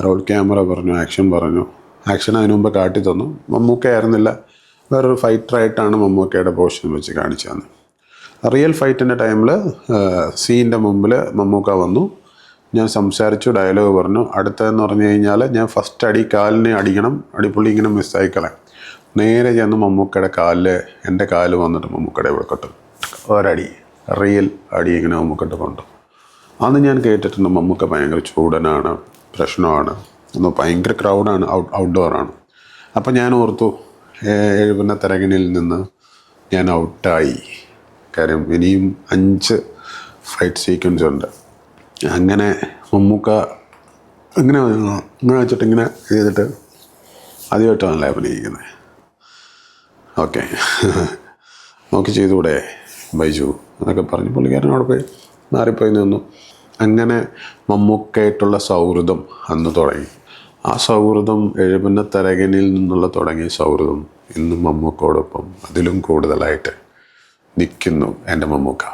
Role camera പറഞ്ഞു, action പറഞ്ഞു. Action അതിനു മുമ്പ് കാട്ടി തന്നു. മമ്മൂക്ക ആയിരുന്നില്ല, വേറൊരു ഫൈറ്ററായിട്ടാണ് മമ്മൂക്കയുടെ പോർഷൻ വെച്ച് കാണിച്ചു തന്നത്. റിയൽ ഫൈറ്റിൻ്റെ ടൈമിൽ സീൻ്റെ മുമ്പിൽ മമ്മൂക്ക വന്നു. ഞാൻ സംസാരിച്ചു, ഡയലോഗ് പറഞ്ഞു. അടുത്തതെന്ന് പറഞ്ഞു കഴിഞ്ഞാൽ ഞാൻ ഫസ്റ്റ് അടി കാലിനെ അടിക്കണം, അടിപൊളി ഇങ്ങനെ മിസ്സായിക്കളെ. നേരെ ചെന്ന് മമ്മൂക്കയുടെ കാലിൽ എൻ്റെ കാല് വന്നിട്ട് മമ്മൂക്കയുടെ ഇവിടെ കൊട്ടു ഒരടി, റിയൽ അടി ഇങ്ങനെ മമ്മൂക്കട്ട് കൊണ്ടു. അന്ന് ഞാൻ കേട്ടിട്ടുണ്ട് മമ്മൂക്ക ഭയങ്കര ചൂടനാണ്, പ്രശ്നമാണ്, ഒന്ന് ഭയങ്കര ക്രൗഡാണ്, ഔട്ട്ഡോറാണ്. അപ്പം ഞാൻ ഓർത്തു എഴുപുന്ന തരകനിൽ നിന്ന് ഞാൻ ഔട്ടായി. കാര്യം ഇനിയും 5 ഫൈറ്റ് സീക്വൻസ് ഉണ്ട്. അങ്ങനെ മമ്മൂക്ക ഇങ്ങനെ വെച്ചിട്ട് ഇങ്ങനെ ചെയ്തിട്ട് ആദ്യമായിട്ടാണല്ലേ അഭിനയിക്കുന്നത്. ഓക്കെ നോക്കി ചെയ്തുകൂടെ ബൈജു എന്നൊക്കെ പറഞ്ഞ് പുള്ളിക്കാരൻ അവിടെ പോയി മാറിപ്പോയി നിന്നു. അങ്ങനെ മമ്മൂക്കയായിട്ടുള്ള സൗഹൃദം അന്ന് തുടങ്ങി. ആ സൗഹൃദം എഴുപുന്ന തരകനിൽ നിന്നുള്ള തുടങ്ങിയ സൗഹൃദം ഇന്നും മമ്മൂക്കയോടൊപ്പം അതിലും കൂടുതലായിട്ട് നിൽക്കുന്നു എൻ്റെ മമ്മൂക്ക.